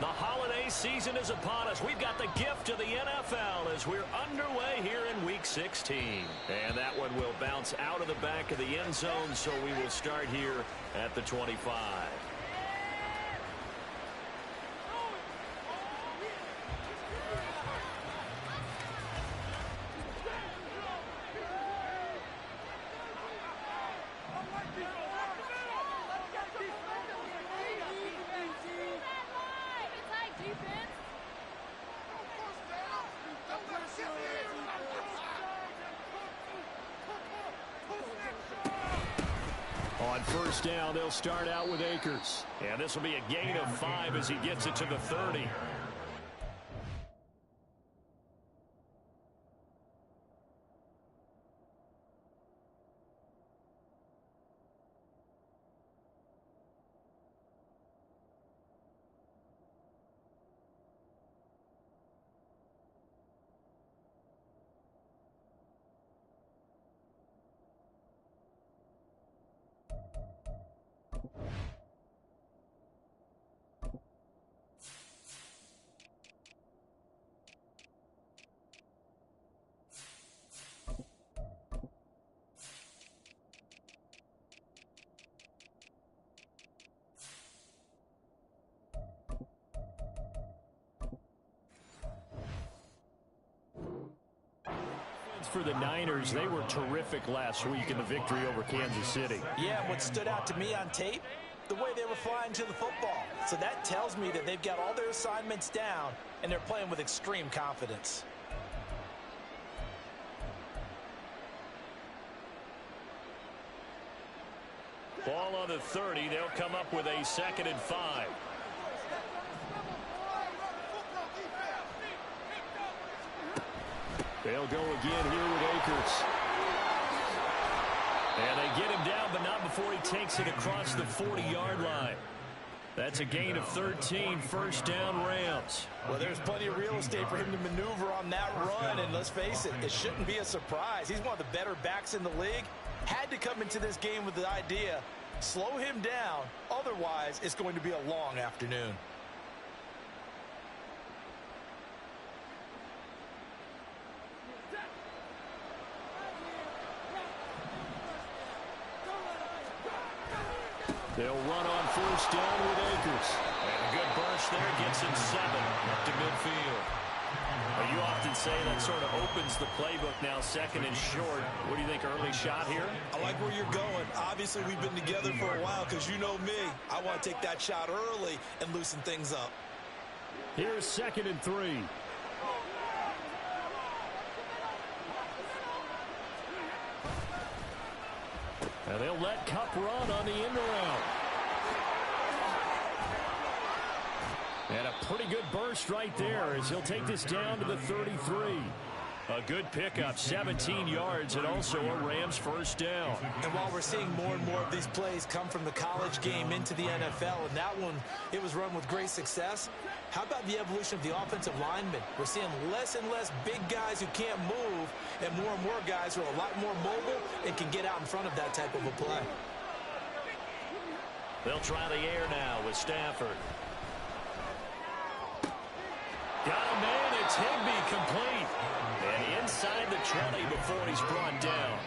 The holiday season is upon us. We've got the gift of the NFL as we're underway here in Week 16. And that one will bounce out of the back of the end zone, so we will start here at the 25. On first down, they'll start out with Akers. And this will be a gain of 5 as he gets it to the 30. For the Niners, they were terrific last week in the victory over Kansas City. Yeah, what stood out to me on tape, the way they were flying to the football. So that tells me that they've got all their assignments down, and they're playing with extreme confidence. Ball on the 30. They'll come up with a 2nd and 5. They'll go again here with Akers. And they get him down, but not before he takes it across the 40-yard line. That's a gain of 13, first down Rams. Well, there's plenty of real estate for him to maneuver on that run, and let's face it, it shouldn't be a surprise. He's one of the better backs in the league. Had to come into this game with the idea, slow him down, otherwise it's going to be a long afternoon. They'll run on first down with Akers. And a good burst there gets him 7 up to midfield. Well, you often say that sort of opens the playbook now, 2nd and short. What do you think, early shot here? I like where you're going. Obviously, we've been together for a while because you know me. I want to take that shot early and loosen things up. Here's 2nd and 3. And they'll let Kupp run on the end around. And a pretty good burst right there as he'll take this down to the 33. A good pickup, 17 yards, and also a Rams first down. And while we're seeing more and more of these plays come from the college game into the NFL, and that one, it was run with great success, how about the evolution of the offensive linemen? We're seeing less and less big guys who can't move, and more guys who are a lot more mobile and can get out in front of that type of a play. They'll try the air now with Stafford. Got a man, it's Higbee, complete. And inside the 20 before he's brought down.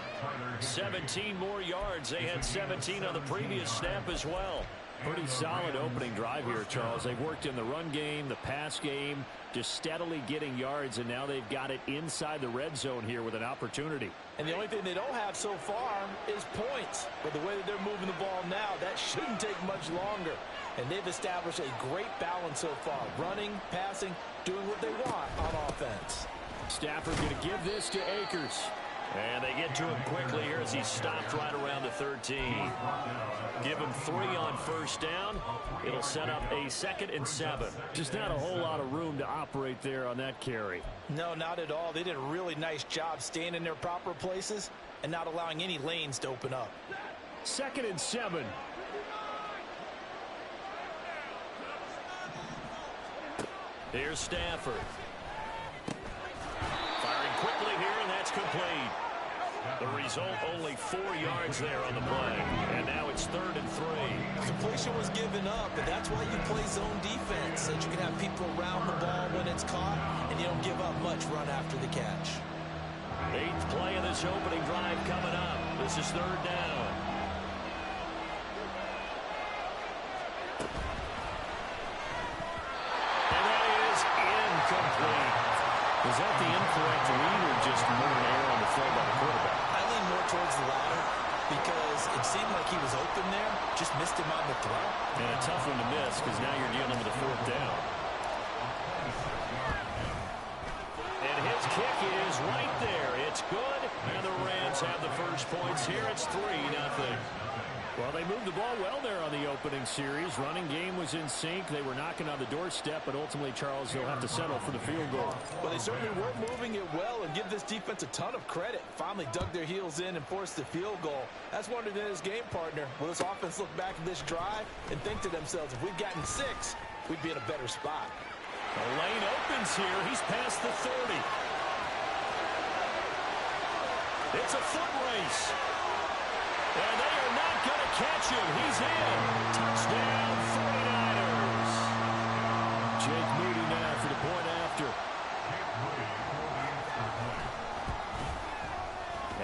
17 more yards. They had 17 on the previous snap as well. Pretty solid opening drive here, Charles. They've worked in the run game, the pass game, just steadily getting yards, and now they've got it inside the red zone here with an opportunity. And the only thing they don't have so far is points. But the way that they're moving the ball now, that shouldn't take much longer. And they've established a great balance so far. Running, passing, doing what they want on offense. Stafford going to give this to Akers. And they get to him quickly here as he's stopped right around the 13. Give him 3 on first down. It'll set up a 2nd and 7. Just not a whole lot of room to operate there on that carry. No, not at all. They did a really nice job staying in their proper places and not allowing any lanes to open up. 2nd and 7. Here's Stafford. Firing quickly here, and that's complete. The result, only 4 yards there on the play. And now it's 3rd and 3. Completion was given up, but that's why you play zone defense, so that you can have people around the ball when it's caught, and you don't give up much run after the catch. 8th play of this opening drive coming up. This is 3rd down. And that is incomplete. Was that the incorrect read or just more error on the throw by the quarterback? I lean more towards the latter because it seemed like he was open there, just missed him on the throw. And a tough one to miss because now you're dealing with a 4th down. And his kick is right there. It's good, and the Rams have the first points here. It's 3-0. Well, they moved the ball well there on the opening series. Running game was in sync. They were knocking on the doorstep, but ultimately, Charles, they'll have to settle for the field goal. Well, they certainly were moving it well, and give this defense a ton of credit. Finally dug their heels in and forced the field goal. That's wondered in his game partner. Will this offense look back at this drive and think to themselves, if we'd gotten 6, we'd be in a better spot. The lane opens here. He's past the 30. It's a foot race. And they are not going to catch him. He's in. Touchdown, 49ers. Jake Moody now for the point after.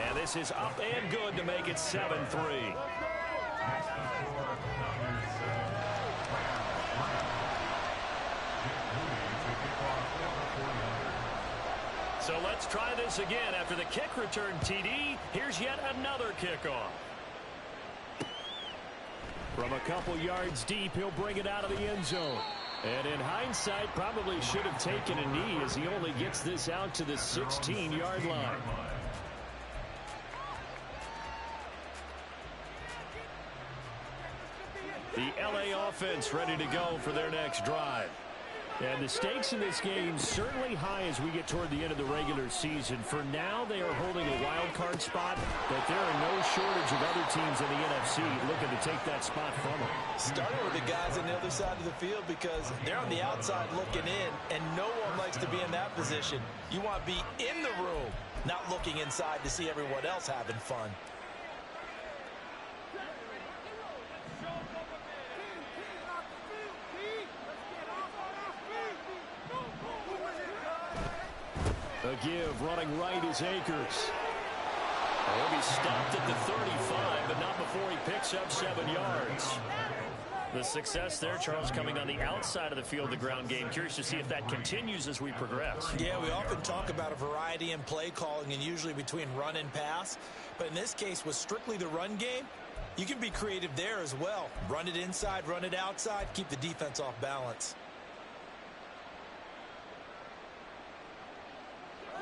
And this is up and good to make it 7-3. So let's try this again. After the kick return TD, here's yet another kickoff. From a couple yards deep, he'll bring it out of the end zone. And in hindsight, probably should have taken a knee as he only gets this out to the 16-yard line. The LA offense ready to go for their next drive. And the stakes in this game certainly high as we get toward the end of the regular season. For now, they are holding a wild card spot, but there are no shortage of other teams in the NFC looking to take that spot from them. Starting with the guys on the other side of the field because they're on the outside looking in, and no one likes to be in that position. You want to be in the room, not looking inside to see everyone else having fun. A give, running right is Akers. He'll be stopped at the 35, but not before he picks up 7 yards. The success there, Charles, coming on the outside of the field, the ground game. Curious to see if that continues as we progress. Yeah, we often talk about a variety in play calling and usually between run and pass. But in this case, with strictly the run game, you can be creative there as well. Run it inside, run it outside, keep the defense off balance.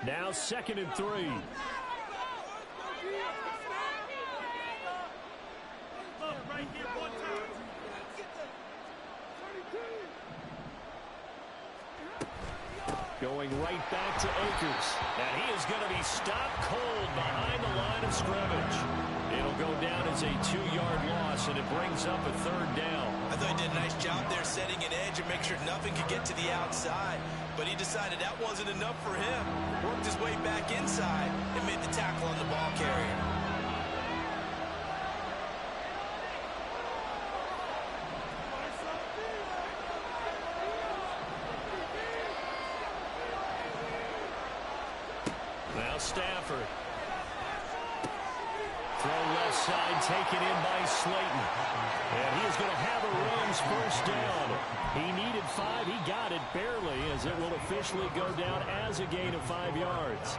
Now 2nd and 3. Going right back to Akers. And he is going to be stopped cold behind the line of scrimmage. It'll go down as a 2-yard loss, and it brings up a 3rd down. I thought he did a nice job there setting an edge and make sure nothing could get to the outside. But he decided that wasn't enough for him. Worked his way back inside and made the tackle on the ball carrier. Now Stafford. Throw left side, taken in by Slayton. And he is going to have a Rams first down. He needed 5. He got it barely as it will officially go down as a gain of 5 yards.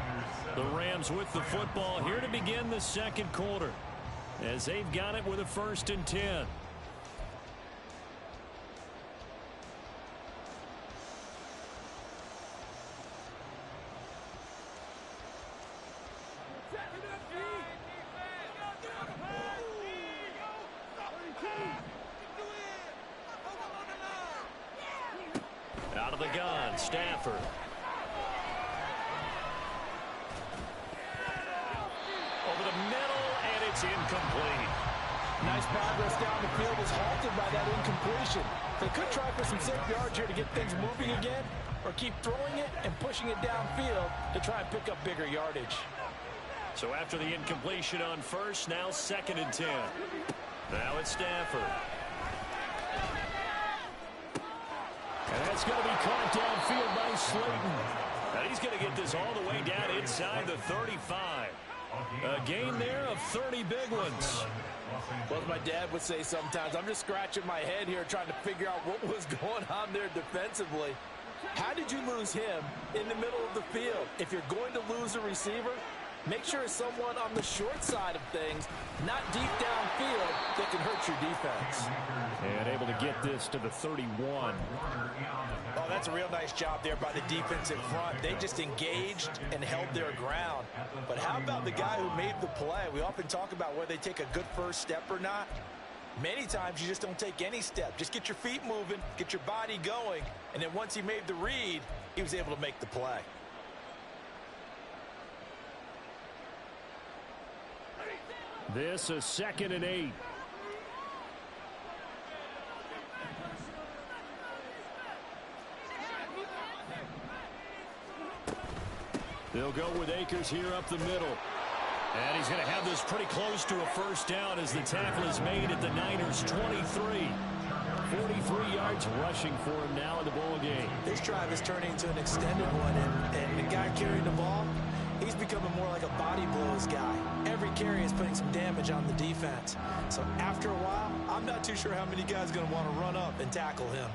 The Rams with the football here to begin the 2nd quarter as they've got it with a 1st and 10. Out of the gun, Stafford. Over the middle, and it's incomplete. Nice progress down the field was halted by that incompletion. They could try for some safe yards here to get things moving again, or keep throwing it and pushing it downfield to try and pick up bigger yardage. So after the incompletion on first, now 2nd and 10. Now it's Stafford. And that's going to be caught downfield by Slayton. And he's going to get this all the way down inside the 35. A gain there of 30 big ones. Well, as my dad would say sometimes, I'm just scratching my head here trying to figure out what was going on there defensively. How did you lose him in the middle of the field? If you're going to lose a receiver, make sure it's someone on the short side of things, not deep downfield, that can hurt your defense. And able to get this to the 31. Oh, that's a real nice job there by the defensive front. They just engaged and held their ground. But how about the guy who made the play? We often talk about whether they take a good first step or not. Many times you just don't take any step. Just get your feet moving, get your body going, and then once he made the read, he was able to make the play. This is 2nd and 8. They'll go with Akers here up the middle. And he's going to have this pretty close to a first down as the tackle is made at the Niners' 23. 43 yards rushing for him now in the ball game. This drive is turning into an extended one, and the guy carrying the ball, he's becoming more like a body blows guy. Every carry is putting some damage on the defense. So after a while, I'm not too sure how many guys are going to want to run up and tackle him.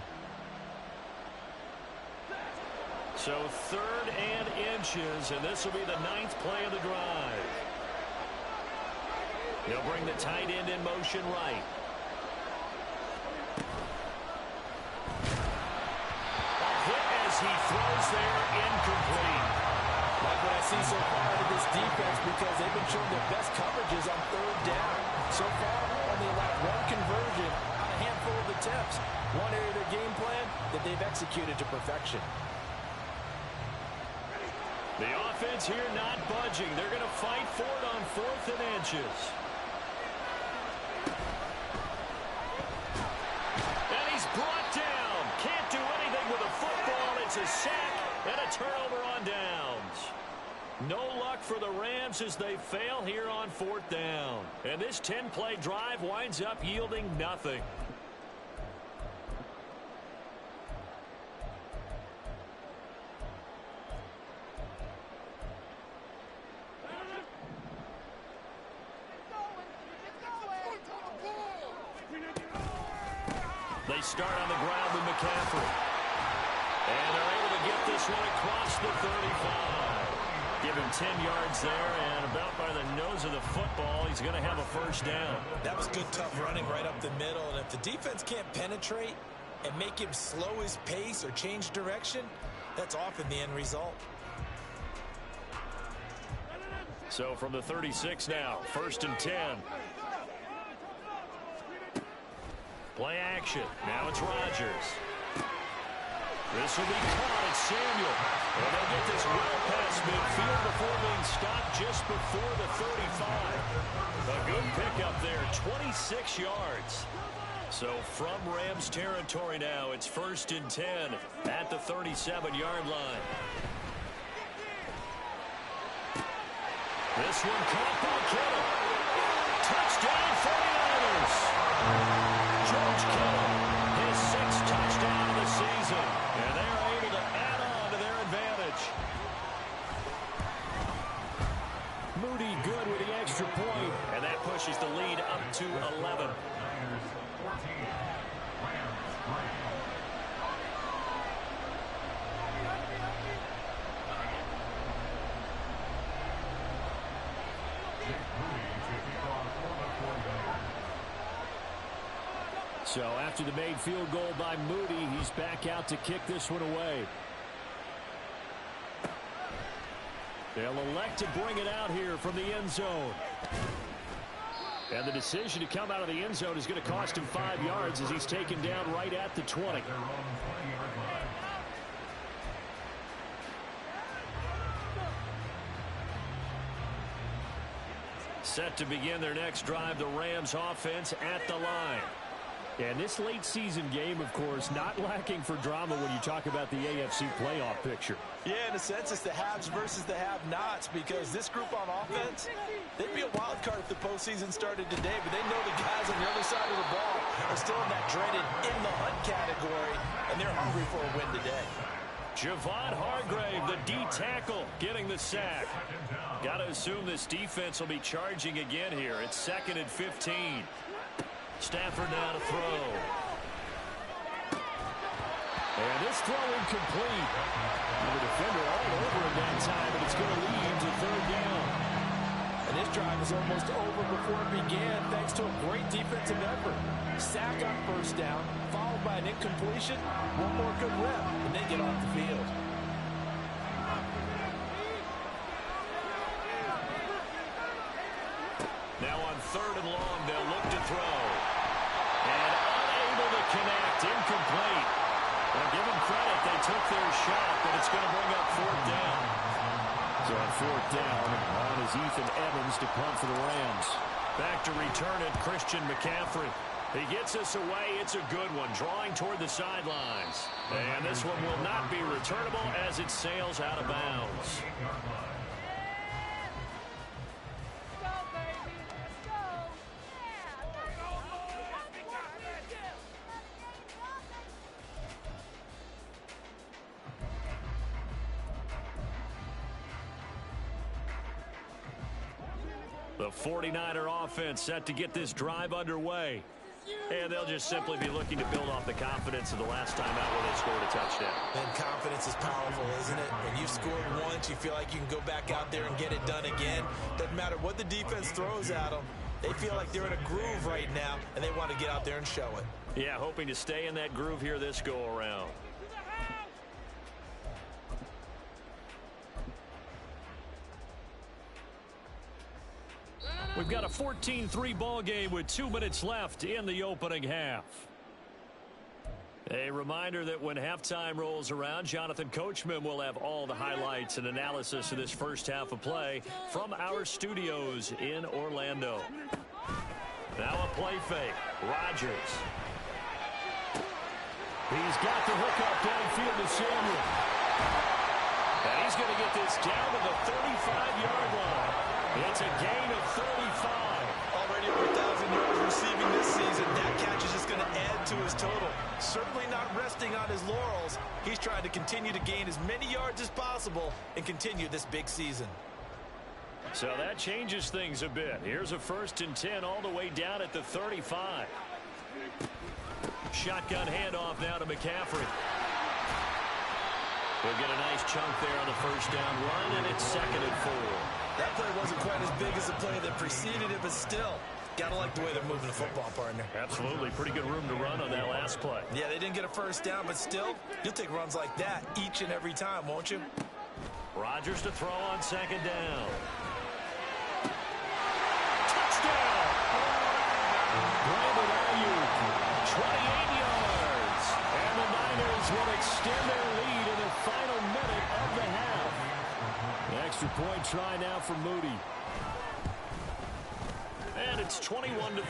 So 3rd and inches, and this will be the 9th play of the drive. They'll bring the tight end in motion right. A hit as he throws there, incomplete. Like what I see so far out of this defense, because they've been showing their best coverages on 3rd down. So far, only allowed 1 conversion on a handful of attempts. One area of their game plan that they've executed to perfection. The offense here not budging. They're going to fight for it on 4th and inches. And he's brought down. Can't do anything with a football. It's a sack and a turnover on downs. No luck for the Rams as they fail here on 4th down. And this 10-play drive winds up yielding nothing. They start on the ground with McCaffrey. And they're able to get this one across the 35. Give him 10 yards there, and about by the nose of the football, he's going to have a first down. That was good, tough running right up the middle. And if the defense can't penetrate and make him slow his pace or change direction, that's often the end result. So from the 36 now, 1st and 10. Play action. Now it's Rodgers. This will be caught at Samuel. And they'll get this well past midfield before being stopped just before the 35. A good pickup there, 26 yards. So from Rams territory now, it's 1st and 10 at the 37-yard line. This one caught by Kittle. Touchdown 49ers. George Kittle, his 6th touchdown of the season. And they're able to add on to their advantage. Moody good with the extra point. And that pushes the lead up to 11. So after the made field goal by Moody, he's back out to kick this one away. They'll elect to bring it out here from the end zone. And the decision to come out of the end zone is going to cost him 5 yards as he's taken down right at the 20. Set to begin their next drive, the Rams offense at the line. And this late season game, of course, not lacking for drama when you talk about the AFC playoff picture. Yeah, in a sense, it's the haves versus the have-nots, because this group on offense, they'd be a wild card if the postseason started today, but they know the guys on the other side of the ball are still in that dreaded in-the-hunt category, and they're hungry for a win today. Javon Hargrave, the D tackle, getting the sack. Got to assume this defense will be charging again here. It's 2nd and 15. Stafford now to throw. And this throw incomplete. The defender all over him that time, but it's going to lead to 3rd down. And this drive was almost over before it began, thanks to a great defensive effort. Sack on 1st down, followed by an incompletion. One more good rep, and they get off the field. Now on 3rd and long, they'll look to throw. And unable to connect, incomplete. Well, give them credit, they took their shot, but it's going to bring up 4th down. So on 4th down, on is Ethan Evans to punt for the Rams. Back to return it, Christian McCaffrey. He gets us away. It's a good one, drawing toward the sidelines. And this one will not be returnable as it sails out of bounds. The 49er offense set to get this drive underway. And they'll just simply be looking to build off the confidence of the last time out where they scored a touchdown. And confidence is powerful, isn't it? When you've scored once, you feel like you can go back out there and get it done again. Doesn't matter what the defense throws at them. They feel like they're in a groove right now, and they want to get out there and show it. Yeah, hoping to stay in that groove here this go-around. We've got a 14-3 ball game with 2 minutes left in the opening half. A reminder that when halftime rolls around, Jonathan Coachman will have all the highlights and analysis of this first half of play from our studios in Orlando. Now a play fake. Rodgers. He's got the hook up downfield to Samuel. And he's going to get this down to the 35-yard line. It's a gain of 35. Already over 1,000 yards receiving this season. That catch is just going to add to his total. Certainly not resting on his laurels. He's trying to continue to gain as many yards as possible and continue this big season. So that changes things a bit. Here's a 1st and 10 all the way down at the 35. Shotgun handoff now to McCaffrey. He'll get a nice chunk there on the 1st down run, and it's 2nd and 4. That play wasn't quite as big as the play that preceded it, but still, gotta like the way they're moving the football, partner. Absolutely. Pretty good room to run on that last play. Yeah, they didn't get a 1st down, but still, you'll take runs like that each and every time, won't you? Rodgers to throw on 2nd down. Touchdown! Brandon Ayuk, 28 yards. And the Niners will extend their lead in the final minute of the half. Extra point try now for Moody. And it's 21-3.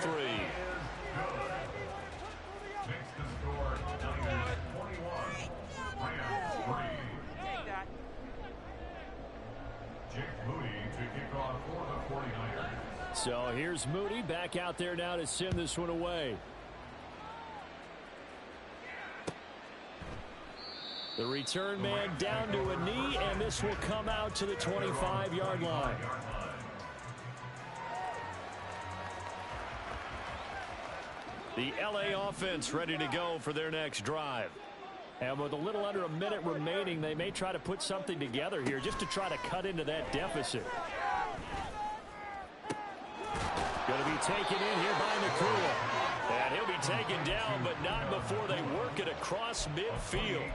So here's Moody back out there now to send this one away. The return man down to a knee, and this will come out to the 25-yard line. The LA offense ready to go for their next drive. And with a little under a minute remaining, they may try to put something together here just to try to cut into that deficit. Going to be taken in here by McCool. And he'll be taken down, but not before they work it across midfield.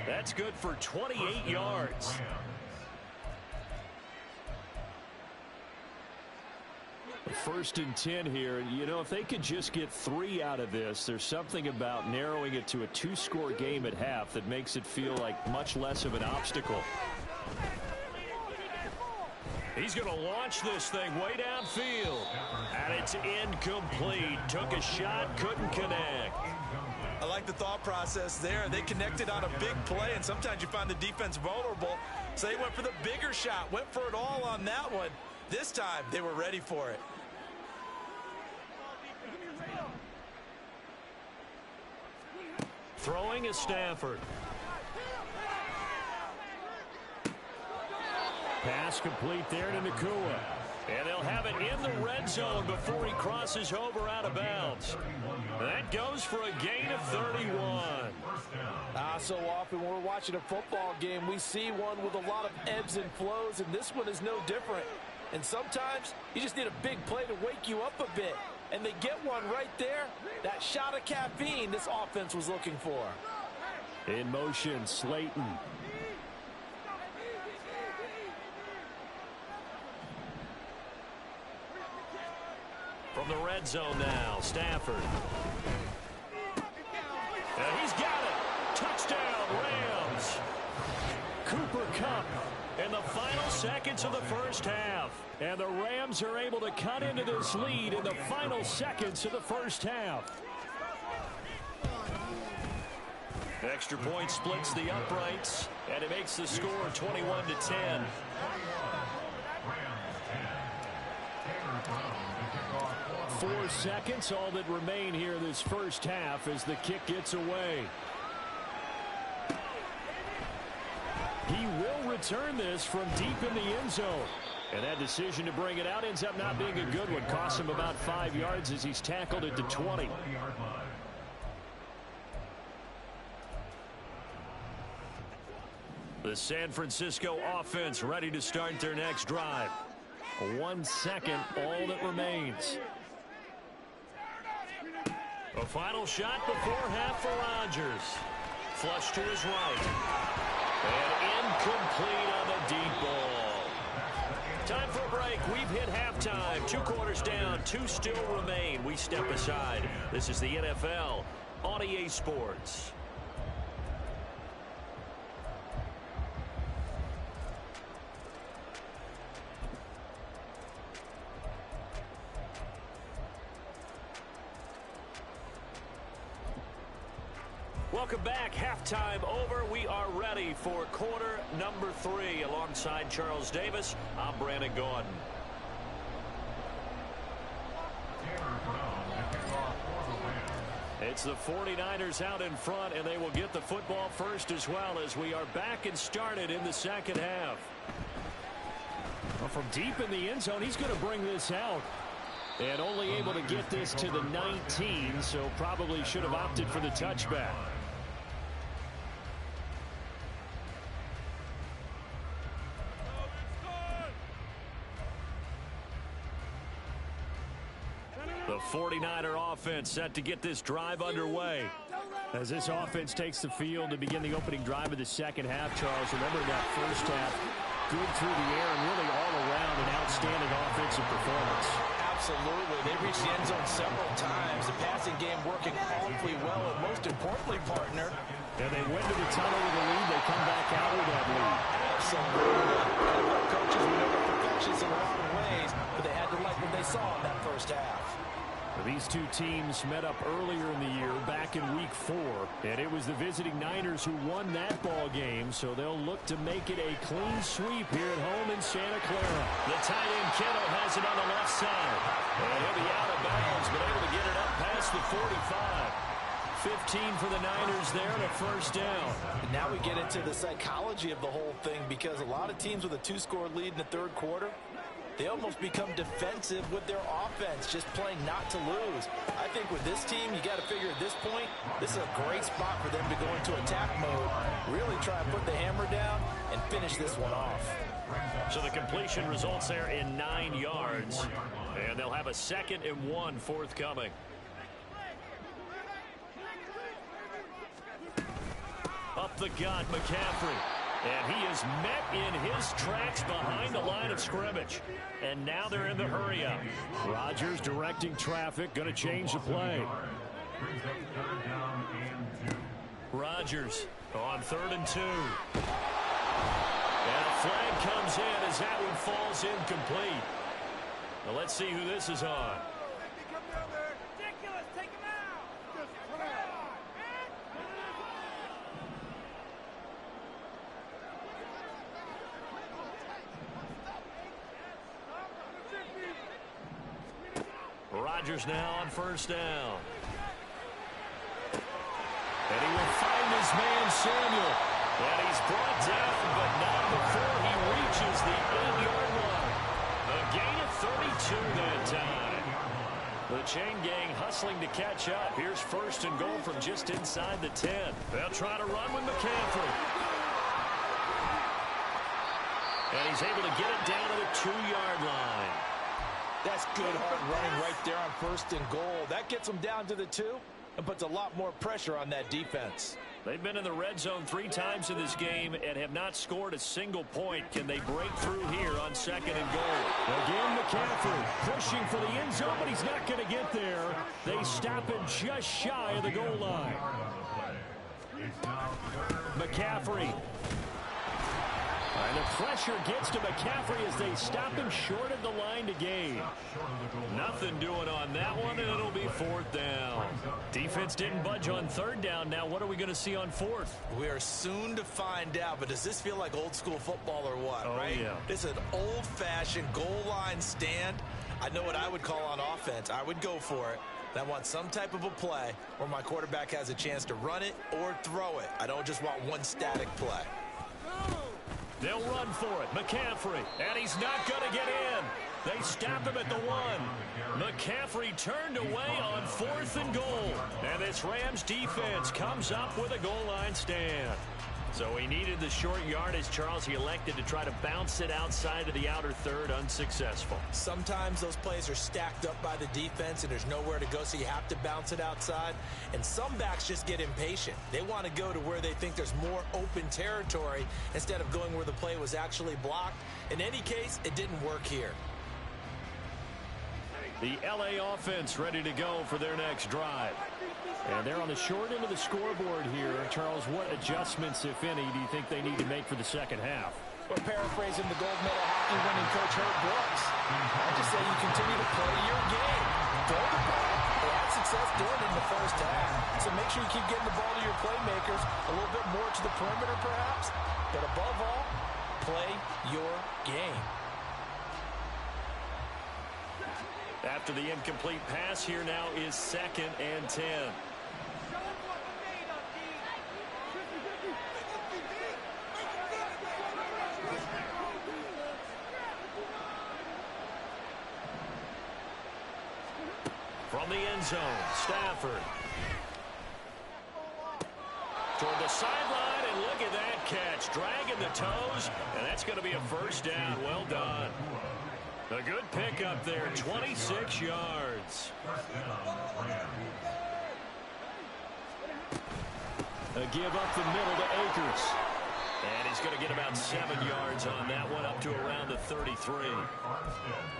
That's good for 28 yards. First and 10 here. You know, if they could just get 3 out of this, there's something about narrowing it to a 2-score game at half that makes it feel like much less of an obstacle. He's going to launch this thing way downfield. And it's incomplete. Took a shot, couldn't connect. I like the thought process there. They connected on a big play, and sometimes you find the defense vulnerable. So they went for the bigger shot, went for it all on that one. This time, they were ready for it. Throwing is Stafford. Pass complete there to Nakua. And they'll have it in the red zone before he crosses over out of bounds. That goes for a gain of 31. So often when we're watching a football game, we see one with a lot of ebbs and flows, and this one is no different. And sometimes you just need a big play to wake you up a bit. And they get one right there. That shot of caffeine this offense was looking for. In motion, Slayton. From the red zone now, Stafford. And he's got it. Touchdown, Rams. Cooper Kupp in the final seconds of the first half. And the Rams are able to cut into this lead in the final seconds of the first half. Extra point splits the uprights, and it makes the score 21-10. Four seconds, all that remain here this first half as the kick gets away. He will return this from deep in the end zone. And that decision to bring it out ends up not being a good one. Costs him about 5 yards as he's tackled at the 20. The San Francisco offense ready to start their next drive. 1 second, all that remains. A final shot before half for Rodgers. Flush to his right. And incomplete on the deep ball. Time for a break. We've hit halftime. 2 quarters down. 2 still remain. We step aside. This is the NFL on EA Sports. Welcome back. Halftime over. We are ready for quarter number 3. Alongside Charles Davis, I'm Brandon Gaudin. It's the 49ers out in front, and they will get the football first as well as we are back and started in the second half. Well, from deep in the end zone, he's going to bring this out. And only able to get this to the 19, so probably should have opted for the touchback. The 49er offense set to get this drive underway. As this offense takes the field to begin the opening drive of the second half, Charles, remember that first half, good through the air and really all around an outstanding offensive performance. Absolutely. They reached the end zone several times. The passing game working awfully well, and most importantly, partner. And they went to the tunnel with a lead. They come back out with that lead. Absolutely. NFL coaches, we know they're perfectionists in a lot of ways, but they had to like what they saw in that first half. These two teams met up earlier in the year, back in week 4, and it was the visiting Niners who won that ball game, so they'll look to make it a clean sweep here at home in Santa Clara. The tight end Kittle has it on the left side, and he'll be out of bounds, but able to get it up past the 45. 15 for the Niners there and a first down. Now we get into the psychology of the whole thing, because a lot of teams with a 2-score lead in the third quarter, they almost become defensive with their offense, just playing not to lose. I think with this team, you got to figure at this point, this is a great spot for them to go into attack mode, really try and put the hammer down and finish this one off. So the completion results there in 9 yards, and they'll have a 2nd and 1 forthcoming. Up the gut, McCaffrey. And he is met in his tracks behind the line of scrimmage. And now they're in the hurry-up. Rodgers directing traffic, going to change the play. Rodgers on 3rd and 2. And a flag comes in as that one falls incomplete. Now let's see who this is on. Rodgers now on first down. And he will find his man Samuel. And he's brought down, but not before he reaches the 8-yard line. A gain of 32 that time. The chain gang hustling to catch up. Here's first and goal from just inside the 10. They'll try to run with McCaffrey. And he's able to get it down to the 2-yard line. That's good hard running right there on first and goal. That gets them down to the 2 and puts a lot more pressure on that defense. They've been in the red zone 3 times in this game and have not scored a single point. Can they break through here on second and goal? Again, McCaffrey pushing for the end zone, but he's not going to get there. They stop him just shy of the goal line. McCaffrey. And the pressure gets to McCaffrey as they stop him short of the line to gain. Nothing doing on that one, and it'll be 4th down. Defense didn't budge on 3rd down. Now what are we going to see on 4th? We are soon to find out, but does this feel like old school football or what, right? Yeah. This is an old-fashioned goal line stand. I know what I would call on offense. I would go for it. And I want some type of a play where my quarterback has a chance to run it or throw it. I don't just want one static play. They'll run for it. McCaffrey, and he's not going to get in. They stop him at the 1. McCaffrey turned away on 4th and goal. And this Rams defense comes up with a goal line stand. So he needed the short yardage, Charles. He elected to try to bounce it outside of the outer third, unsuccessful. Sometimes those plays are stacked up by the defense and there's nowhere to go, so you have to bounce it outside. And some backs just get impatient. They want to go to where they think there's more open territory instead of going where the play was actually blocked. In any case, it didn't work here. The LA offense ready to go for their next drive. And they're on the short end of the scoreboard here. Charles, what adjustments, if any, do you think they need to make for the second half? We're paraphrasing the gold medal hockey winning coach Herb Brooks. I just say you continue to play your game. Throw the ball. They had success doing it in the first half. So make sure you keep getting the ball to your playmakers, a little bit more to the perimeter perhaps. But above all, play your game. After the incomplete pass, here now is 2nd and 10. From the end zone, Stafford. Toward the sideline, and look at that catch. Dragging the toes, and that's going to be a first down. Well done. A good pickup there, 26 yards. A give up the middle to Akers. And he's going to get about 7 yards on that one, up to around the 33.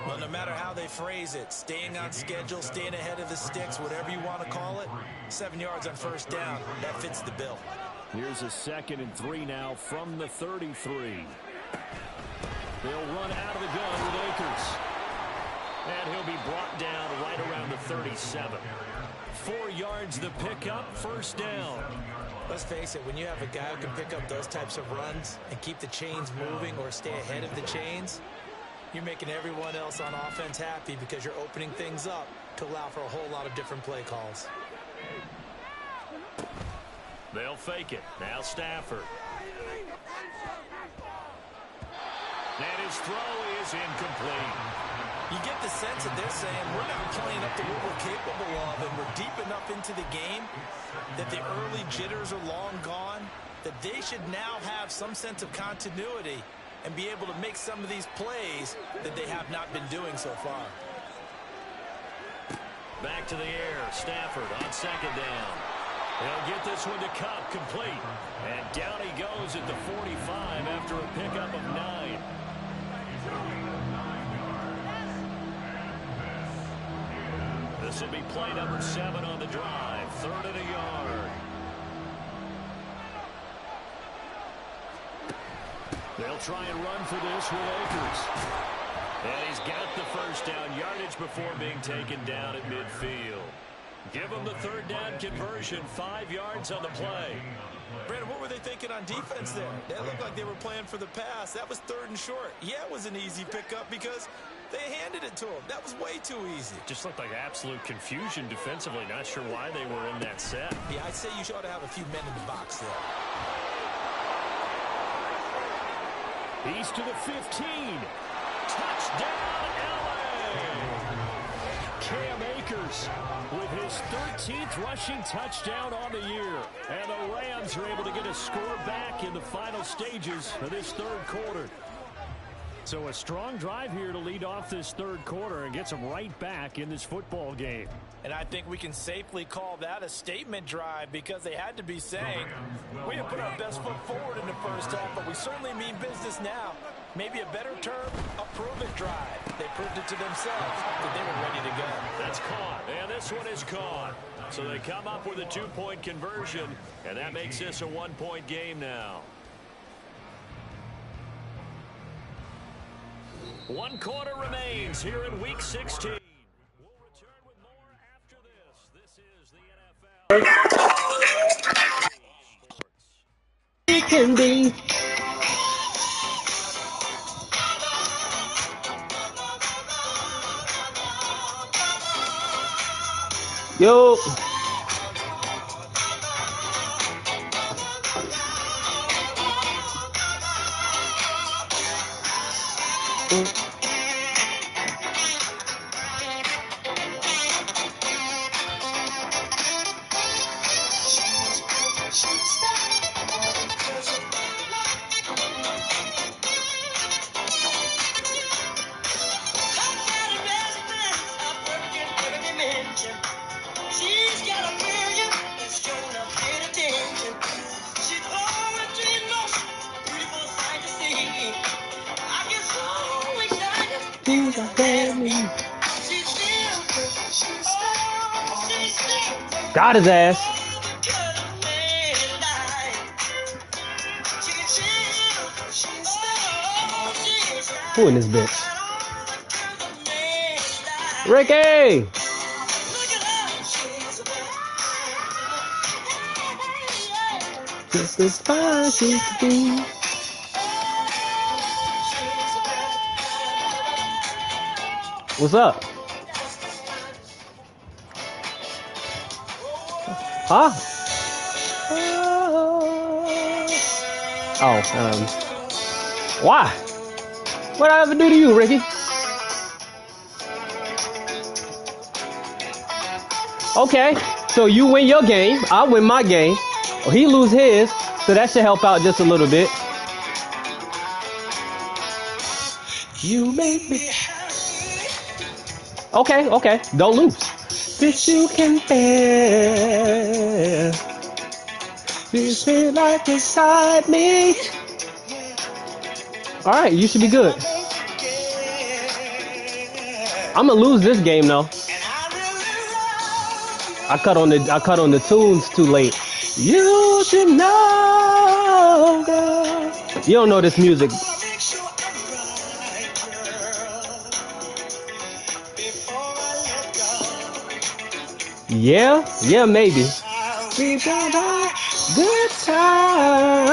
Well, no matter how they phrase it, staying on schedule, staying ahead of the sticks, whatever you want to call it, 7 yards on first down, that fits the bill. Here's a 2nd and 3 now from the 33. They'll run out of the gun with Akers. And he'll be brought down right around the 37. 4 yards the pickup, first down. Let's face it, when you have a guy who can pick up those types of runs and keep the chains moving or stay ahead of the chains, you're making everyone else on offense happy because you're opening things up to allow for a whole lot of different play calls. They'll fake it. Now Stafford. And his throw is incomplete. You get the sense that they're saying we're not playing up to what we're capable of, and we're deep enough into the game that the early jitters are long gone, that they should now have some sense of continuity and be able to make some of these plays that they have not been doing so far. Back to the air. Stafford on second down. He'll get this one to Kupp, complete. And down he goes at the 45 after a pickup of 9. This will be play number 7 on the drive. 3rd and a yard. They'll try and run for this with Akers. And he's got the first down yardage before being taken down at midfield. Give him the third down conversion, 5 yards on the play. Brandon, what were they thinking on defense there? They looked like they were playing for the pass. That was 3rd and short. Yeah, it was an easy pickup because they handed it to him. That was way too easy. Just looked like absolute confusion defensively. Not sure why they were in that set. Yeah, I'd say you ought to have a few men in the box there. He's to the 15. Touchdown, LA! Cam Akers with his 13th rushing touchdown on the year. And the Rams are able to get a score back in the final stages of this 3rd quarter. So a strong drive here to lead off this 3rd quarter and gets them right back in this football game. And I think we can safely call that a statement drive because they had to be saying, we didn't put our best foot forward in the first half, but we certainly mean business now. Maybe a better term, a prove-it drive. They proved it to themselves that they were ready to go. That's caught, and this one is caught. So they come up with a 2-point conversion, and that makes this a 1-point game now. 1 quarter remains here in Week 16. We'll return with more after this. This is the NFL. It can be. Yo. Got his ass. Who in this bitch? Ricky! Just as fine as it could be. What's up? Huh? Why? What did I ever do to you, Ricky? Okay, so you win your game, I win my game. Or he lose his, so that should help out just a little bit. You make me happy. Okay, don't lose. This you can bear. This feel like inside me. All right, you should be good. I'm gonna lose this game though. I cut on the tunes too late. You should know, girl. You don't know this music. Yeah, maybe. We got a good time.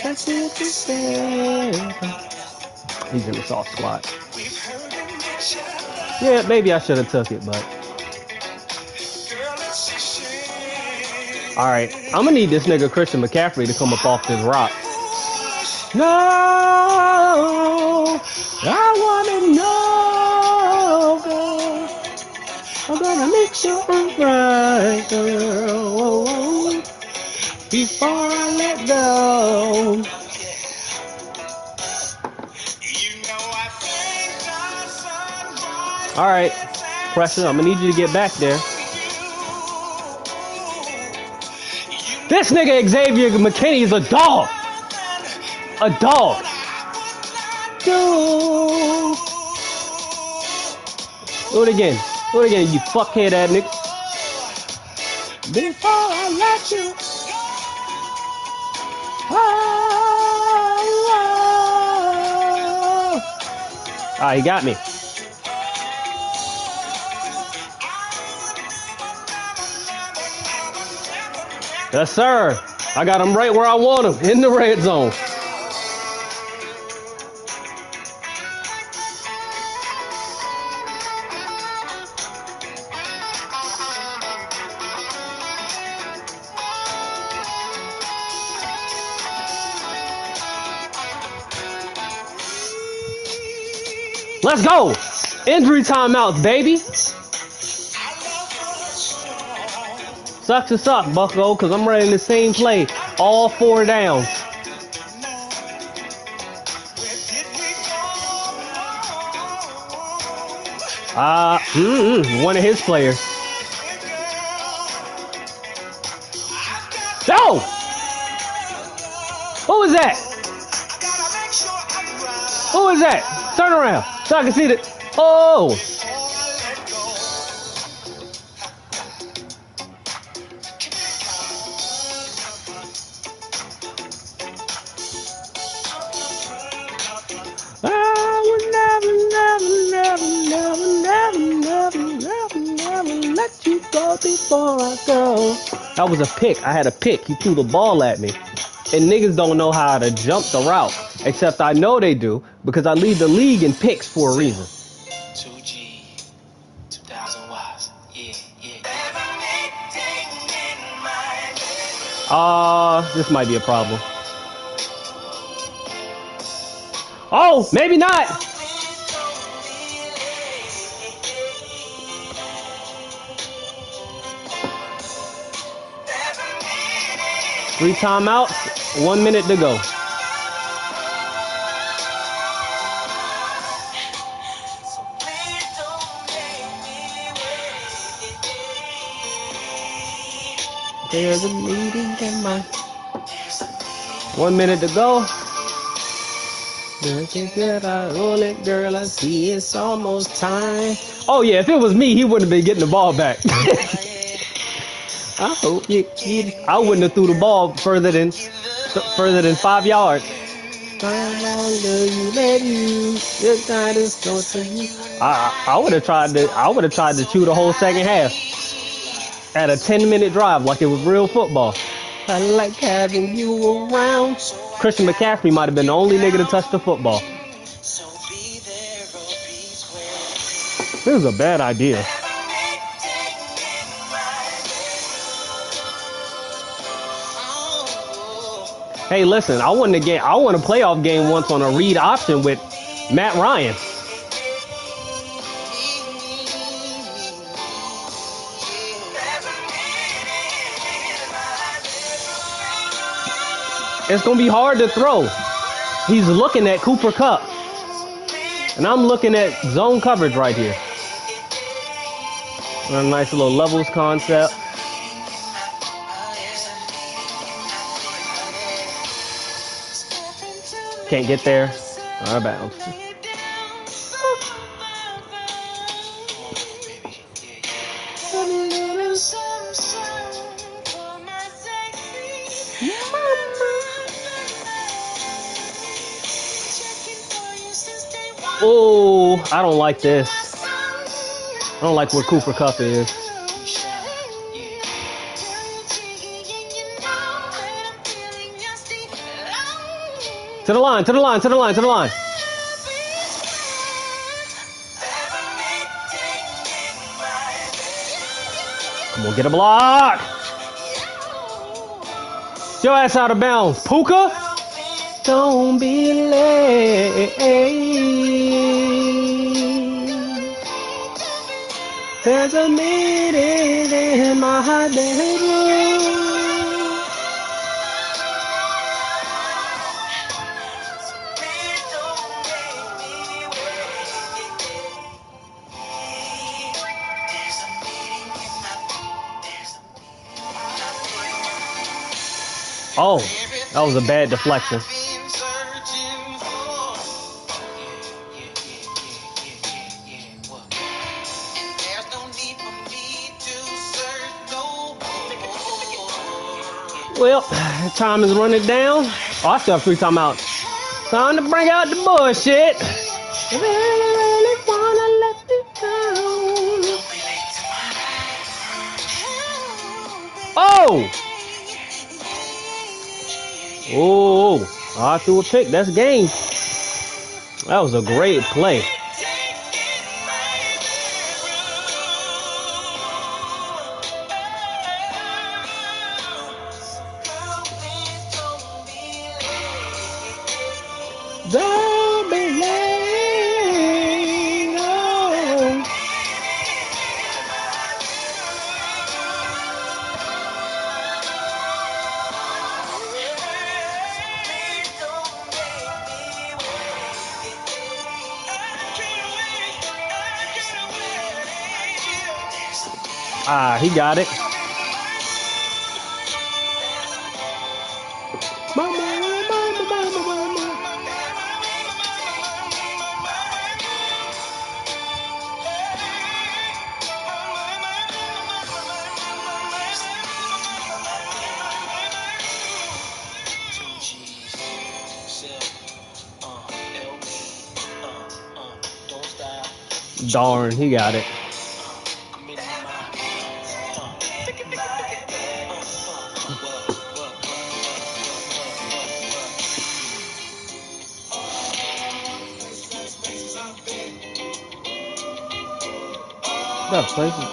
That's it to say. He's in the soft squad. Yeah, maybe I should have took it, but. All right, I'm gonna need this nigga Christian McCaffrey to come up off this rock. No, I wanna know, girl. I'm gonna make sure I'm right, girl, before I let go. All right, Preston, I'm gonna need you to get back there. This nigga Xavier McKinney is a dog. A dog. Do it again. Do it again, you fuckhead ass nigga. Before I let you. Ah, he got me. Yes, sir. I got him right where I want him, in the red zone. Let's go. Injury timeouts, baby. Sucks to suck, bucko, because I'm running the same play all 4 downs. One of his players. No! Who was that? Who was that? Turn around so I can see it. Oh! I would never let you go before I go. That was a pick. I had a pick. He threw the ball at me. And niggas don't know how to jump the route. Except I know they do because I lead the league in picks for a reason. 2G, 2,000 watts. Yeah. This might be a problem. Oh, maybe not. Three timeouts, 1 minute to go. There's a meeting in my 1 minute to go. Roll it, girl. I see it's almost time. Oh yeah, if it was me, he wouldn't have been getting the ball back. I hope I wouldn't have threw the ball further than 5 yards. I would have tried to chew the whole second half at a 10-minute drive like it was real football. I like having you around. Christian McCaffrey might have been the only nigga to touch the football. This is a bad idea. Hey, listen, I won a playoff game once on a read option with Matt Ryan. It's going to be hard to throw. He's looking at Cooper Kupp. And I'm looking at zone coverage right here. A nice little levels concept. Can't get there. Out of bounds. Oh, I don't like this. I don't like where Cooper Kupp is. To the line, to the line, to the line, to the line. Come on, get a block. Your ass out of bounds, Puka. Don't be late. There's a meeting in my bedroom. Oh, that was a bad deflection. Well, time is running down. Oh, I still have 3 timeouts. Time to bring out the bullshit. Really wanna let me go. Oh! Oh, I threw a pick. That's game. That was a great play. Don't be late. Oh. Ah, he got it. Darn, he got it. That place is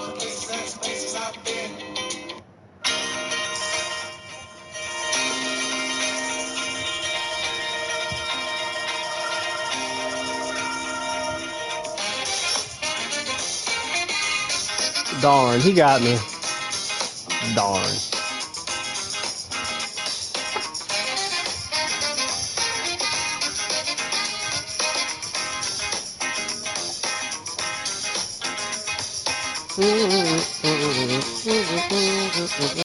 darn, he got me. Darn.